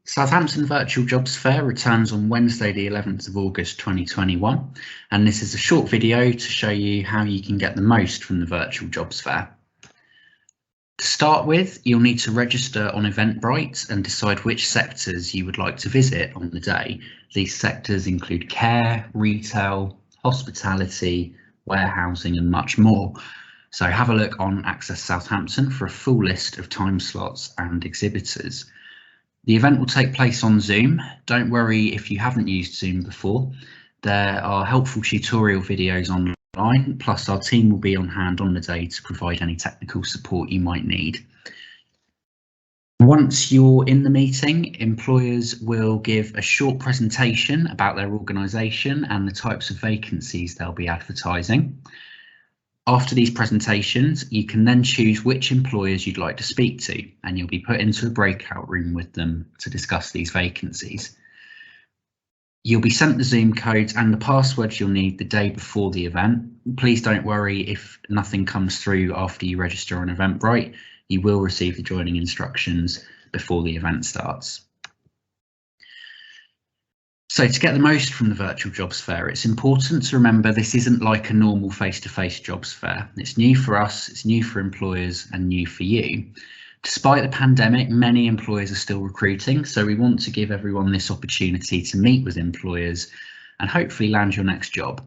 Southampton Virtual Jobs Fair returns on Wednesday the 11th of August 2021, and this is a short video to show you how you can get the most from the Virtual Jobs Fair. To start with, you'll need to register on Eventbrite and decide which sectors you would like to visit on the day. These sectors include care, retail, hospitality, warehousing and much more. So have a look on Access Southampton for a full list of time slots and exhibitors. The event will take place on Zoom. Don't worry if you haven't used Zoom before. There are helpful tutorial videos online, plus our team will be on hand on the day to provide any technical support you might need. Once you're in the meeting, employers will give a short presentation about their organisation and the types of vacancies they'll be advertising. After these presentations, you can then choose which employers you'd like to speak to, and you'll be put into a breakout room with them to discuss these vacancies. You'll be sent the Zoom codes and the passwords you'll need the day before the event. Please don't worry if nothing comes through after you register on Eventbrite. You will receive the joining instructions before the event starts. So to get the most from the Virtual Jobs Fair, it's important to remember this isn't like a normal face-to-face jobs fair. It's new for us, it's new for employers and new for you. Despite the pandemic, many employers are still recruiting, so we want to give everyone this opportunity to meet with employers and hopefully land your next job.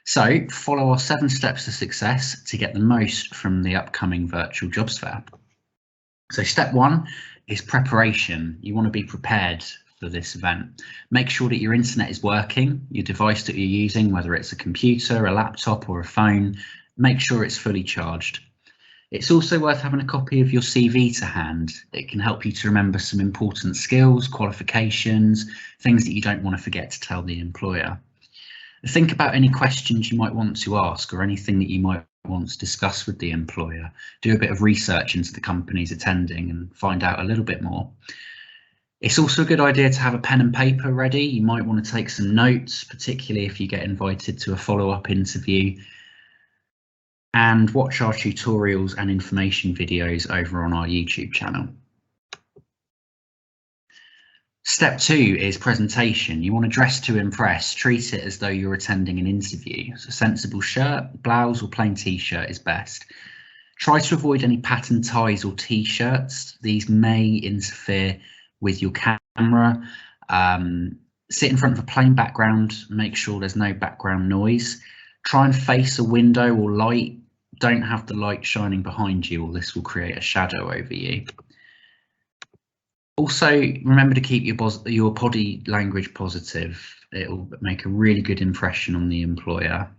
So follow our 7 steps to success to get the most from the upcoming Virtual Jobs Fair. So step 1 is preparation. You want to be prepared for this event. Make sure that your internet is working, your device that you're using, whether it's a computer, a laptop or a phone, make sure it's fully charged. It's also worth having a copy of your CV to hand. It can help you to remember some important skills, qualifications, things that you don't want to forget to tell the employer. Think about any questions you might want to ask or anything that you might want to discuss with the employer. Do a bit of research into the companies attending and find out a little bit more. It's also a good idea to have a pen and paper ready. You might want to take some notes, particularly if you get invited to a follow-up interview, and watch our tutorials and information videos over on our YouTube channel. Step 2 is presentation. You want to dress to impress. Treat it as though you're attending an interview. So a sensible shirt, blouse or plain t-shirt is best. Try to avoid any patterned ties or t-shirts. These may interfere with your camera. Sit in front of a plain background, make sure there's no background noise. Try and face a window or light. Don't have the light shining behind you or this will create a shadow over you. Also, remember to keep your body language positive. It will make a really good impression on the employer.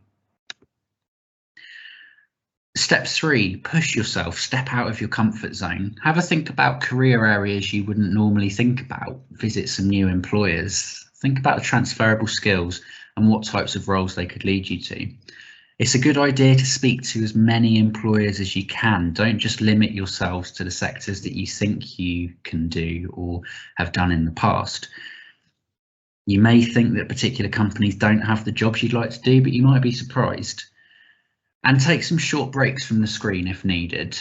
Step 3, push yourself, step out of your comfort zone. Have a think about career areas you wouldn't normally think about. Visit some new employers. Think about the transferable skills and what types of roles they could lead you to. It's a good idea to speak to as many employers as you can. Don't just limit yourselves to the sectors that you think you can do or have done in the past. You may think that particular companies don't have the jobs you'd like to do, but you might be surprised. And take some short breaks from the screen if needed.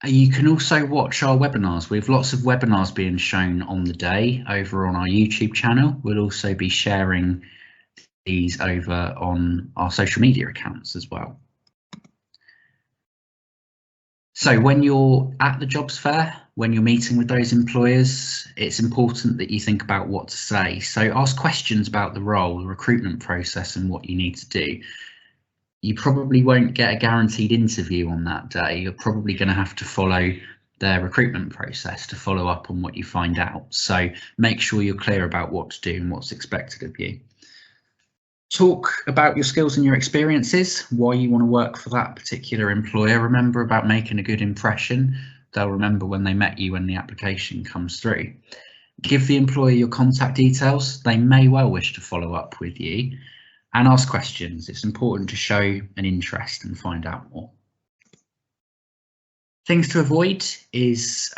You can also watch our webinars. We have lots of webinars being shown on the day over on our YouTube channel. We'll also be sharing these over on our social media accounts as well. So when you're at the jobs fair, when you're meeting with those employers, it's important that you think about what to say. So ask questions about the role, the recruitment process and what you need to do. You probably won't get a guaranteed interview on that day. You're probably going to have to follow their recruitment process to follow up on what you find out. So make sure you're clear about what to do and what's expected of you. Talk about your skills and your experiences, why you want to work for that particular employer. Remember about making a good impression. They'll remember when they met you when the application comes through. Give the employer your contact details. They may well wish to follow up with you. And ask questions. It's important to show an interest and find out more. Things to avoid is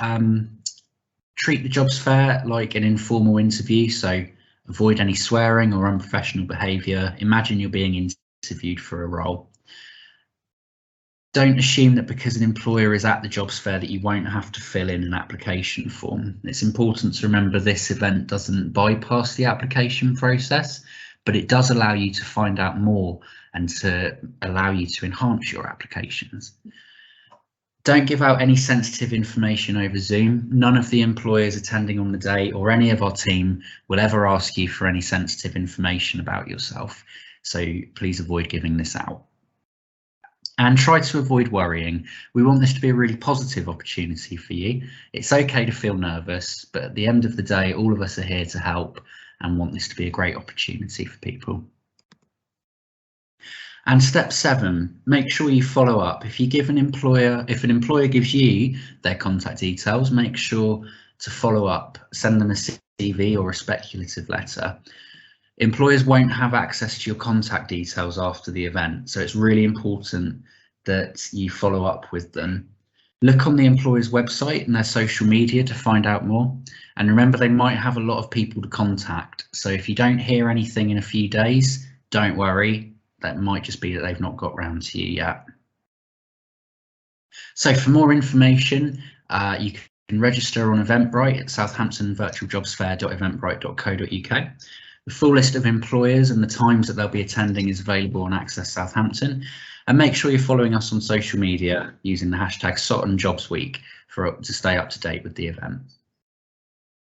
treat the jobs fair like an informal interview. So avoid any swearing or unprofessional behaviour. Imagine you're being interviewed for a role. Don't assume that because an employer is at the jobs fair that you won't have to fill in an application form. It's important to remember this event doesn't bypass the application process, but it does allow you to find out more and to allow you to enhance your applications. Don't give out any sensitive information over Zoom. None of the employers attending on the day or any of our team will ever ask you for any sensitive information about yourself, so please avoid giving this out. And try to avoid worrying. We want this to be a really positive opportunity for you. It's okay to feel nervous, but at the end of the day, all of us are here to help and want this to be a great opportunity for people. And step 7, make sure you follow up. If an employer gives you their contact details, make sure to follow up, send them a CV or a speculative letter. Employers won't have access to your contact details after the event, so it's really important that you follow up with them. Look on the employer's website and their social media to find out more. And remember, they might have a lot of people to contact. So if you don't hear anything in a few days, don't worry. That might just be that they've not got round to you yet. So for more information, you can register on Eventbrite at southamptonvirtualjobsfair.eventbrite.co.uk. The full list of employers and the times that they'll be attending is available on Access Southampton. And make sure you're following us on social media using the hashtag SOTANJobsWeek to stay up to date with the event.